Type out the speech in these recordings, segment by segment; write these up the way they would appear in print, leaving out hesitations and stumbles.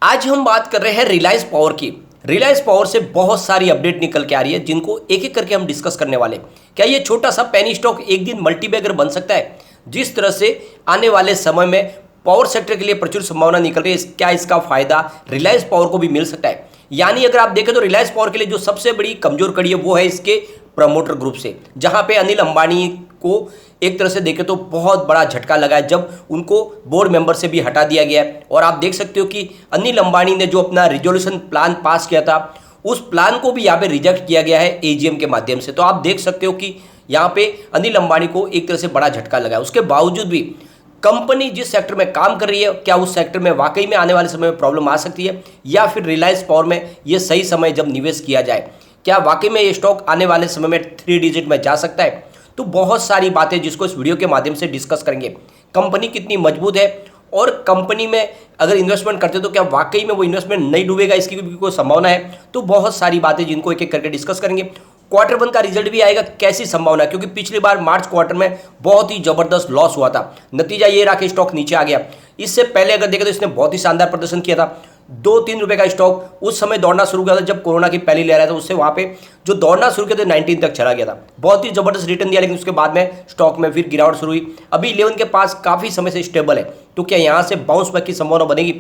आज हम बात कर रहे हैं रिलायंस पावर की। रिलायंस पावर से बहुत सारी अपडेट निकल के आ रही है जिनको एक एक करके हम डिस्कस करने वाले। क्या ये छोटा सा पेनी स्टॉक एक दिन मल्टीबैगर बन सकता है? जिस तरह से आने वाले समय में पावर सेक्टर के लिए प्रचुर संभावना निकल रही है, क्या इसका फायदा रिलायंस पावर को भी मिल सकता है? यानी अगर आप देखें तो रिलायंस पावर के लिए जो सबसे बड़ी कमजोर कड़ी है वो है इसके प्रमोटर ग्रुप से, जहां पे अनिल अंबानी को एक तरह से देखें तो बहुत बड़ा झटका लगा है जब उनको बोर्ड मेंबर से भी हटा दिया गया है। और आप देख सकते हो कि अनिल अंबानी ने जो अपना रिजोल्यूशन प्लान पास किया था उस प्लान को भी यहाँ पे रिजेक्ट किया गया है एजीएम के माध्यम से। तो आप देख सकते हो कि यहाँ पे अनिल अंबानी को एक तरह से बड़ा झटका लगा है। उसके बावजूद भी कंपनी जिस सेक्टर में काम कर रही है, क्या उस सेक्टर में वाकई में आने वाले समय में प्रॉब्लम आ सकती है, या फिर रिलायंस पावर में ये सही समय जब निवेश किया जाए, क्या वाकई में ये स्टॉक आने वाले समय में 3 डिजिट में जा सकता है? तो बहुत सारी बातें जिसको इस वीडियो के माध्यम से डिस्कस करेंगे। कंपनी कितनी मजबूत है और कंपनी में अगर इन्वेस्टमेंट करते तो क्या वाकई में वो इन्वेस्टमेंट नहीं डूबेगा, इसकी भी कोई संभावना है? तो बहुत सारी बातें जिनको एक एक करके डिस्कस करेंगे। क्वार्टर 1 का रिजल्ट भी आएगा, कैसी संभावना है? क्योंकि पिछली बार मार्च क्वार्टर में बहुत ही जबरदस्त लॉस हुआ था, नतीजा ये रहा कि स्टॉक नीचे आ गया। इससे पहले अगर देखें तो इसने बहुत ही शानदार प्रदर्शन किया था। 2-3 रुपए का स्टॉक उस समय दौड़ना शुरू किया था जब कोरोना की पहली लहर आया था, उससे वहां पे जो दौड़ना शुरू किया था 19 तक चला गया था, बहुत ही जबरदस्त रिटर्न दिया। लेकिन उसके बाद में स्टॉक में फिर गिरावट शुरू हुई। अभी 11 के पास काफी समय से स्टेबल है, तो क्या यहां से बाउंस बैक की संभावना बनेगी?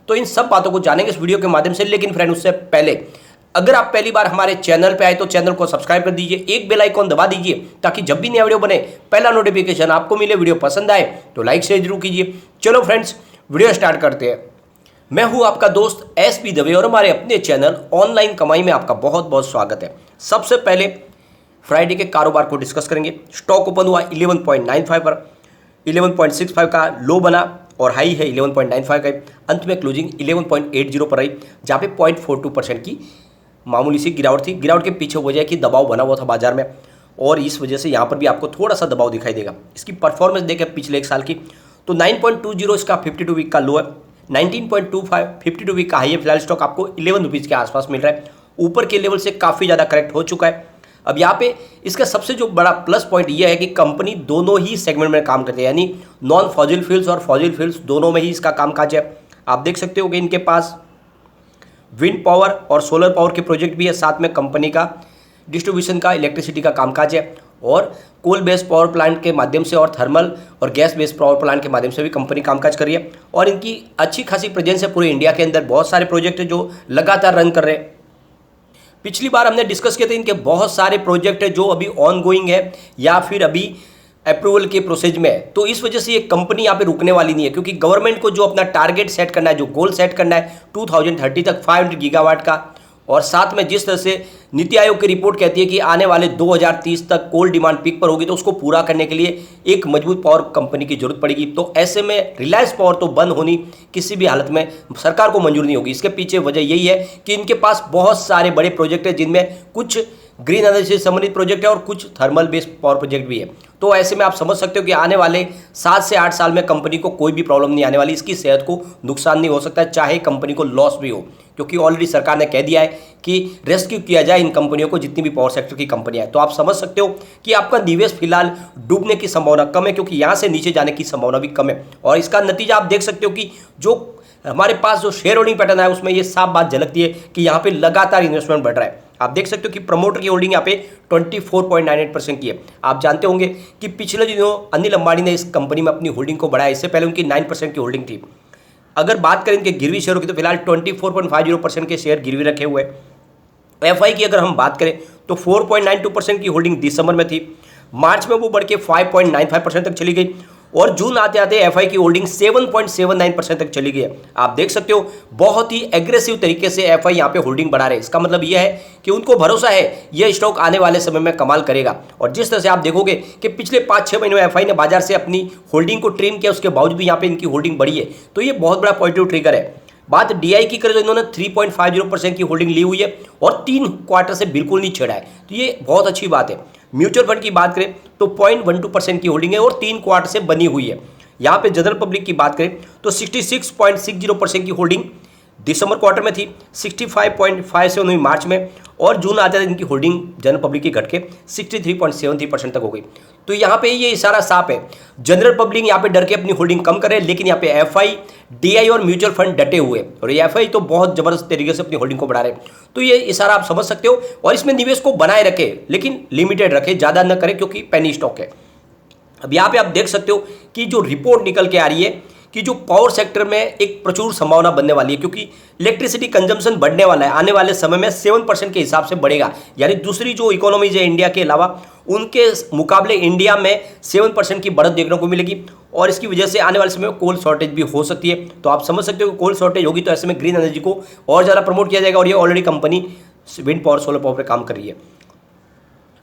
तो इन सब बातों को जानेंगे इस वीडियो के माध्यम से। लेकिन फ्रेंड उससे पहले अगर आप पहली बार हमारे चैनल पे आए तो चैनल को सब्सक्राइब कर दीजिए, एक बेल आइकॉन दबा दीजिए ताकि जब भी नया वीडियो बने पहला नोटिफिकेशन आपको मिले। वीडियो पसंद आए तो लाइक शेयर जरूर कीजिए। चलो फ्रेंड्स वीडियो स्टार्ट करते हैं। मैं हूं आपका दोस्त एसपी दवे और हमारे अपने चैनल ऑनलाइन कमाई में आपका बहुत बहुत स्वागत है। सबसे पहले फ्राइडे के कारोबार को डिस्कस करेंगे। स्टॉक ओपन हुआ 11.95 पर, 11.65 का लो बना और हाई है 11.95 का। अंत में क्लोजिंग 11.80 पर रही, जहाँ पे 0.42% की मामूली सी गिरावट थी। गिरावट के पीछे वजह कि दबाव बना हुआ था बाजार में और इस वजह से यहाँ पर भी आपको थोड़ा सा दबाव दिखाई देगा। इसकी परफॉर्मेंस देखें पिछले एक साल की तो 9.20 इसका 52 वीक का लो है, 19.25 52 वीक का हाई है। फिलहाल स्टॉक आपको 11 रुपीज़ के आसपास मिल रहा है, ऊपर के लेवल से काफ़ी ज़्यादा करेक्ट हो चुका है। अब यहाँ पे इसका सबसे जो बड़ा प्लस पॉइंट ये है कि कंपनी दोनों ही सेगमेंट में काम करती है, यानी नॉन फॉजिल फ्यूल्स और फॉजिल फ्यूल्स दोनों में ही इसका कामकाज है। आप देख सकते हो कि इनके पास विंड पावर और सोलर पावर के प्रोजेक्ट भी है, साथ में कंपनी का डिस्ट्रीब्यूशन का इलेक्ट्रिसिटी का कामकाज है और कोल बेस्ड पावर प्लांट के माध्यम से और थर्मल और गैस बेस्ड पावर प्लांट के माध्यम से भी कंपनी कामकाज कर रही है। और इनकी अच्छी खासी प्रेजेंस है पूरे इंडिया के अंदर, बहुत सारे प्रोजेक्ट है जो लगातार रन कर रहे हैं। पिछली बार हमने डिस्कस किए थे इनके बहुत सारे प्रोजेक्ट है जो अभी ऑन गोइंग है या फिर अभी अप्रूवल के प्रोसेस में है। तो इस वजह से ये कंपनी यहाँ पे रुकने वाली नहीं है, क्योंकि गवर्नमेंट को जो अपना टारगेट सेट करना है, जो गोल सेट करना है 2030 तक 500 गीगावाट का, और साथ में जिस तरह से नीति आयोग की रिपोर्ट कहती है कि आने वाले 2030 तक कोल डिमांड पीक पर होगी, तो उसको पूरा करने के लिए एक मजबूत पावर कंपनी की जरूरत पड़ेगी। तो ऐसे में रिलायंस पावर तो बंद होनी किसी भी हालत में सरकार को मंजूर नहीं होगी। इसके पीछे वजह यही है कि इनके पास बहुत सारे बड़े प्रोजेक्ट है, जिनमें कुछ ग्रीन एनर्जी से संबंधित प्रोजेक्ट है और कुछ थर्मल बेस्ड पावर प्रोजेक्ट भी है। तो ऐसे में आप समझ सकते हो कि आने वाले 7 से 8 साल में कंपनी को कोई भी प्रॉब्लम नहीं आने वाली, इसकी सेहत को नुकसान नहीं हो सकता, चाहे कंपनी को लॉस भी हो, क्योंकि ऑलरेडी सरकार ने कह दिया है कि रेस्क्यू किया जाए इन कंपनियों को, जितनी भी पावर सेक्टर की कंपनियां हैं। तो आप समझ सकते हो कि आपका निवेश फिलहाल डूबने की संभावना कम है, क्योंकि यहाँ से नीचे जाने की संभावना भी कम है। और इसका नतीजा आप देख सकते हो कि जो हमारे पास जो शेयर होल्डिंग पैटर्न है उसमें ये साफ बात झलकती है कि यहाँ पे लगातार इन्वेस्टमेंट बढ़ रहा है। आप देख सकते हो कि प्रमोटर की होल्डिंग यहाँ पे 24.98% की है। आप जानते होंगे कि पिछले दिनों अनिल अंबानी ने इस कंपनी में अपनी होल्डिंग को बढ़ाया, इससे पहले उनकी 9% की होल्डिंग थी। अगर बात करें इनके गिरवी शेयरों की तो फिलहाल 24.50% के शेयर गिरवी रखे हुए हैं। एफआई की अगर हम बात करें तो 4.92% की होल्डिंग दिसंबर में थी, मार्च में वो बढ़ के 5.95% तक चली गई और जून आते आते एफआई की होल्डिंग 7.79% तक चली गई है। आप देख सकते हो बहुत ही एग्रेसिव तरीके से एफआई यहाँ पे होल्डिंग बढ़ा रहे हैं। इसका मतलब यह है कि उनको भरोसा है यह स्टॉक आने वाले समय में कमाल करेगा। और जिस तरह से आप देखोगे कि पिछले 5-6 महीनों में एफआई ने बाजार से अपनी होल्डिंग को ट्रिम किया, उसके बावजूद भी यहाँ पे इनकी होल्डिंग बढ़ी है, तो ये बहुत बड़ा पॉजिटिव ट्रिगर है। बात डीआई की करें तो इन्होंने 3.50% की होल्डिंग ली हुई है और 3 क्वार्टर से बिल्कुल नहीं छेड़ा है, तो ये बहुत अच्छी बात है। म्यूचुअल फंड की बात करें तो 0.12% की होल्डिंग है और 3 क्वार्टर से बनी हुई है। यहाँ पे जनरल पब्लिक की बात करें तो 66.60% की होल्डिंग दिसंबर क्वार्टर में थी 65.57 हुई मार्च में, और जून आते थे इनकी होल्डिंग जनरल पब्लिक की घट के 63.73% तक हो गई। तो यहाँ पे ये इशारा साफ है, जनरल पब्लिक यहाँ पे डर के अपनी होल्डिंग कम करे, लेकिन यहाँ पे एफआई, डीआई और म्यूचुअल फंड डटे हुए, और ये एफआई तो बहुत जबरदस्त तरीके से अपनी होल्डिंग को बढ़ा रहे हैं। तो ये इशारा आप समझ सकते हो, और इसमें निवेश को बनाए रखे, लेकिन लिमिटेड रखे, ज़्यादा न करें क्योंकि पेनी स्टॉक है। अब यहाँ पे आप देख सकते हो कि जो रिपोर्ट निकल के आ रही है कि जो पावर सेक्टर में एक प्रचुर संभावना बनने वाली है, क्योंकि इलेक्ट्रिसिटी कंजम्पशन बढ़ने वाला है, आने वाले समय में 7% के हिसाब से बढ़ेगा। यानी दूसरी जो इकोनॉमीज है इंडिया के अलावा, उनके मुकाबले इंडिया में 7% की बढ़त देखने को मिलेगी, और इसकी वजह से आने वाले समय में कोल शॉर्टेज भी हो सकती है। तो आप समझ सकते हो कि कोल शॉर्टेज होगी तो ऐसे में ग्रीन एनर्जी को और ज़्यादा प्रमोट किया जाएगा, और ये already company wind power, solar power पर काम कर रही है।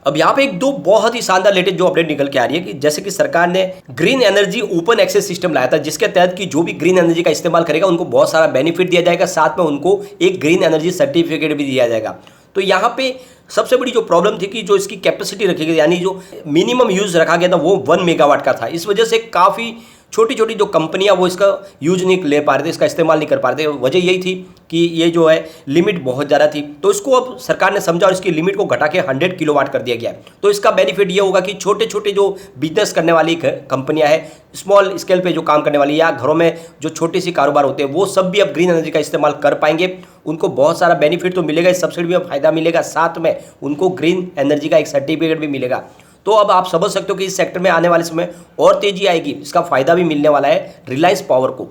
अब यहाँ पे एक दो बहुत ही शानदार लेटेस्ट जो अपडेट निकल के आ रही है कि जैसे कि सरकार ने green energy open access system लाया था, जिसके तहत कि जो भी ग्रीन एनर्जी का इस्तेमाल करेगा उनको बहुत सारा बेनिफिट दिया जाएगा, साथ में उनको एक ग्रीन एनर्जी सर्टिफिकेट भी दिया जाएगा। तो यहाँ पे सबसे बड़ी जो प्रॉब्लम थी कि जो इसकी कैपेसिटी रखी गई, यानी जो मिनिमम यूज रखा गया था वो 1 मेगावाट का था। इस वजह से काफ़ी छोटी छोटी जो कंपनियां वो इसका यूज नहीं ले पा रहे थे, इसका इस्तेमाल नहीं कर पा रहे थे। वजह यही थी कि ये जो है लिमिट बहुत ज़्यादा थी, तो इसको अब सरकार ने समझा और इसकी लिमिट को घटा के 100 किलोवाट कर दिया गया है। तो इसका बेनिफिट ये होगा कि छोटे छोटे जो बिजनेस करने वाली कंपनियां हैं, स्मॉल स्केल पे जो काम करने वाली, या घरों में जो छोटी सी कारोबार होते हैं, वो सब भी अब ग्रीन एनर्जी का इस्तेमाल कर पाएंगे। उनको बहुत सारा बेनिफिट तो मिलेगा, इस सब्सिडी में फ़ायदा मिलेगा, साथ में उनको ग्रीन एनर्जी का एक सर्टिफिकेट भी मिलेगा। तो अब आप समझ सकते हो कि इस सेक्टर में आने वाले समय और तेजी आएगी, इसका फायदा भी मिलने वाला है रिलायंस पावर को।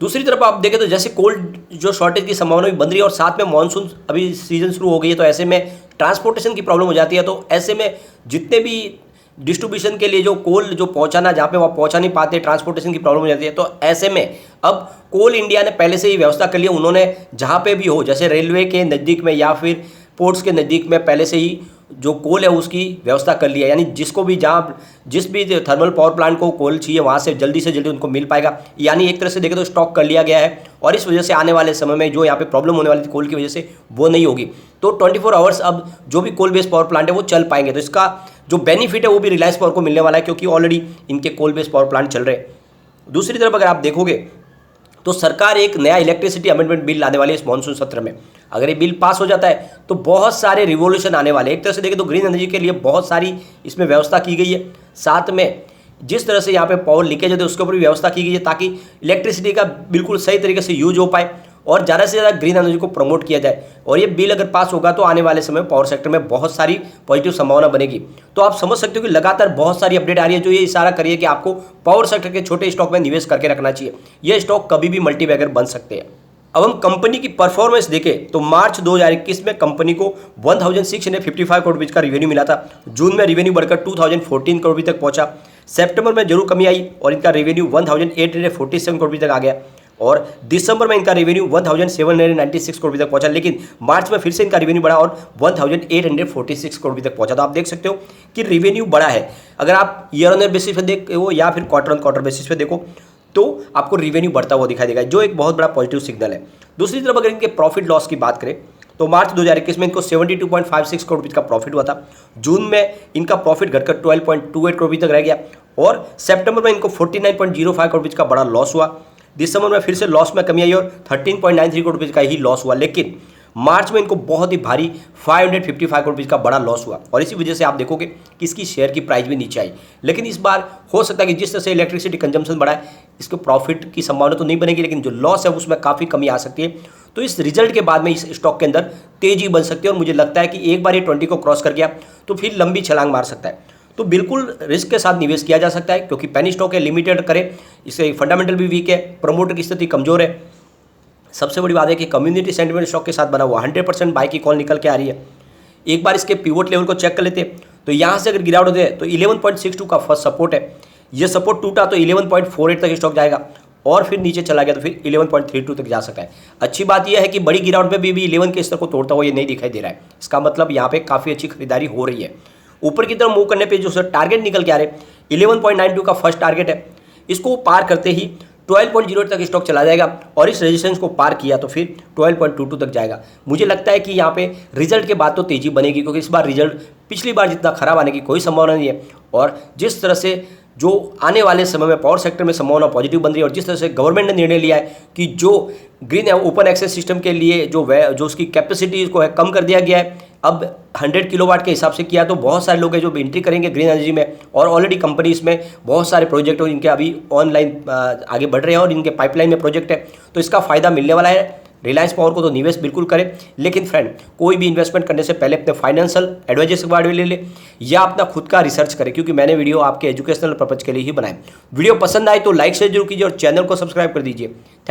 दूसरी तरफ आप देखें तो जैसे कोल्ड जो शॉर्टेज की संभावना भी बन रही है, और साथ में मानसून अभी सीजन शुरू हो गई है, तो ऐसे में ट्रांसपोर्टेशन की प्रॉब्लम हो जाती है। तो ऐसे में जितने भी डिस्ट्रीब्यूशन के लिए जो कोल जो पहुंचाना, जहाँ पे वहाँ पहुंचा नहीं पाते, ट्रांसपोर्टेशन की प्रॉब्लम हो जाती है। तो ऐसे में अब कोल इंडिया ने पहले से ही व्यवस्था कर ली है, उन्होंने जहाँ पे भी हो, जैसे रेलवे के नज़दीक में या फिर पोर्ट्स के नज़दीक में पहले से ही जो कोल है उसकी व्यवस्था कर लिया है। यानी जिसको भी जहाँ जिस भी थर्मल पावर प्लांट को कोल चाहिए वहाँ से जल्दी उनको मिल पाएगा। यानी एक तरह से देखें तो स्टॉक कर लिया गया है, और इस वजह से आने वाले समय में जो यहाँ पे प्रॉब्लम होने वाली थी कोल की वजह से, वो नहीं होगी। तो 24 आवर्स अब जो भी कोल बेस्ड पावर प्लांट है वो चल पाएंगे। तो इसका जो बेनिफिट है वो भी रिलायंस पावर को मिलने वाला है, क्योंकि ऑलरेडी इनके कोल बेस्ड पावर प्लांट चल रहे हैं। दूसरी तरफ अगर आप देखोगे तो सरकार एक नया इलेक्ट्रिसिटी अमेंडमेंट बिल लाने वाली है इस मानसून सत्र में। अगर ये बिल पास हो जाता है तो बहुत सारे रिवॉल्यूशन आने वाले हैं। एक तरह से देखें तो ग्रीन एनर्जी के लिए बहुत सारी इसमें व्यवस्था की गई है, साथ में जिस तरह से यहाँ पे पावर लीकेज होते हैं उसके ऊपर भी व्यवस्था की गई है, ताकि इलेक्ट्रिसिटी का बिल्कुल सही तरीके से यूज हो पाए और ज़्यादा से ज़्यादा ग्रीन एनर्जी को प्रमोट किया जाए। और ये बिल अगर पास होगा तो आने वाले समय पावर सेक्टर में बहुत सारी पॉजिटिव संभावना बनेगी। तो आप समझ सकते हो कि लगातार बहुत सारी अपडेट आ रही है जो ये इशारा करिए कि आपको पावर सेक्टर के छोटे स्टॉक में निवेश करके रखना चाहिए। ये स्टॉक कभी भी मल्टीबैगर बन सकते हैं। अब हम कंपनी की परफॉर्मेंस देखें तो मार्च 2021 में कंपनी को 1655 करोड़ रुपये का रेवेन्यू मिला था। जून में रेवेन्यू बढ़कर 2014 करोड़ रुपये तक पहुंचा। सितंबर में जरूर कमी आई और इनका रेवेन्यू 1847 करोड़ रुपये तक आ गया, और दिसंबर में इनका रेवेन्यू 1796 करोड़ रुपये तक पहुंचा। लेकिन मार्च में फिर से इनका रेवेन्यू बढ़ा और 1846 करोड़ रुपये तक पहुंचा। तो आप देख सकते हो कि रेवेन्यू बढ़ा है। अगर आप ईयर ऑन ईयर बेसिस पे देखो या फिर क्वार्टर ऑन क्वार्टर बेसिस पे देखो तो आपको रेवेन्यू बढ़ता हुआ दिखाई देगा, जो एक बहुत बड़ा पॉजिटिव सिग्नल है। दूसरी तरफ अगर इनके प्रॉफिट लॉस की बात करें तो मार्च 2021 में इनको 72.56 करोड़ रुपये का प्रॉफिट हुआ था। जून में इनका प्रॉफिट घटकर 12.28 करोड़ रुपये तक रह गया, और सितंबर में इनको 49.05 करोड़ रुपये का बड़ा लॉस हुआ। दिसंबर में फिर से लॉस में कमी आई और 13.93 करोड़ रुपये का ही लॉस हुआ। लेकिन मार्च में इनको बहुत ही भारी 555 करोड़ रुपये का बड़ा लॉस हुआ, और इसी वजह से आप देखोगे कि इसकी शेयर की प्राइस भी नीचे आई। लेकिन इस बार हो सकता है कि जिस तरह से इलेक्ट्रिसिटी कंजम्पशन बढ़ा है, इसके प्रॉफिट की संभावना तो नहीं बनेगी, लेकिन जो लॉस है उसमें काफ़ी कमी आ सकती है। तो इस रिजल्ट के बाद में इस स्टॉक के अंदर तेजी बन सकती है, और मुझे लगता है कि एक बार ये 20 को क्रॉस कर गया तो फिर लंबी छलांग मार सकता है। तो बिल्कुल रिस्क के साथ निवेश किया जा सकता है, क्योंकि पेनी स्टॉक है, लिमिटेड करें, इससे फंडामेंटल भी वीक है, प्रमोटर की स्थिति कमजोर है। सबसे बड़ी बात है कि कम्युनिटी सेंटिमेंट स्टॉक के साथ बना हुआ 100% बाई की कॉल निकल के आ रही है। एक बार इसके पिवोट लेवल को चेक कर लेते हैं तो यहाँ से अगर गिरावट होते हैं तो 11.62 का फर्स्ट सपोर्ट है। ये सपोर्ट टूटा तो 11.48 तक स्टॉक जाएगा, और फिर नीचे चला गया तो फिर 11.32 तक जा सकता है। अच्छी बात यह है कि बड़ी गिरावट में भी 11 के स्तर को तोड़ता हुआ ये नहीं दिखाई दे रहा है। इसका मतलब यहाँ पे काफ़ी अच्छी खरीदारी हो रही है। ऊपर की तरफ मूव करने पे जो सर टारगेट निकल के आ रहे 11.92 का फर्स्ट टारगेट है, इसको पार करते ही 12.08 तक स्टॉक चला जाएगा और इस रेजिस्टेंस को पार किया तो फिर 12.22 तक जाएगा। मुझे लगता है कि यहाँ पे रिजल्ट के बाद तो तेजी बनेगी, क्योंकि इस बार रिजल्ट पिछली बार जितना खराब आने की कोई संभावना नहीं है। और जिस तरह से जो आने वाले समय में पावर सेक्टर में संभावना पॉजिटिव बन रही है और जिस तरह से गवर्नमेंट ने निर्णय लिया है कि जो ग्रीन ओपन एक्सेस सिस्टम के लिए जो उसकी कैपेसिटी को है कम कर दिया गया है, अब 100 किलोवाट के हिसाब से किया, तो बहुत सारे लोग हैं जो एंट्री करेंगे ग्रीन एनर्जी में। और ऑलरेडी कंपनी इसमें बहुत सारे प्रोजेक्ट हो जिनके अभी ऑनलाइन आगे बढ़ रहे हैं और इनके पाइपलाइन में प्रोजेक्ट है, तो इसका फायदा मिलने वाला है। रिलायंस पावर को तो निवेश बिल्कुल करें, लेकिन फ्रेंड कोई भी इन्वेस्टमेंट करने से पहले अपने फाइनेंशियल एडवाइजर से बात ले ले या अपना खुद का रिसर्च करें, क्योंकि मैंने वीडियो आपके एजुकेशनल पर्पज के लिए ही बनाए। वीडियो पसंद आए तो लाइक शेयर जरूर कीजिए और चैनल को सब्सक्राइब कर दीजिए।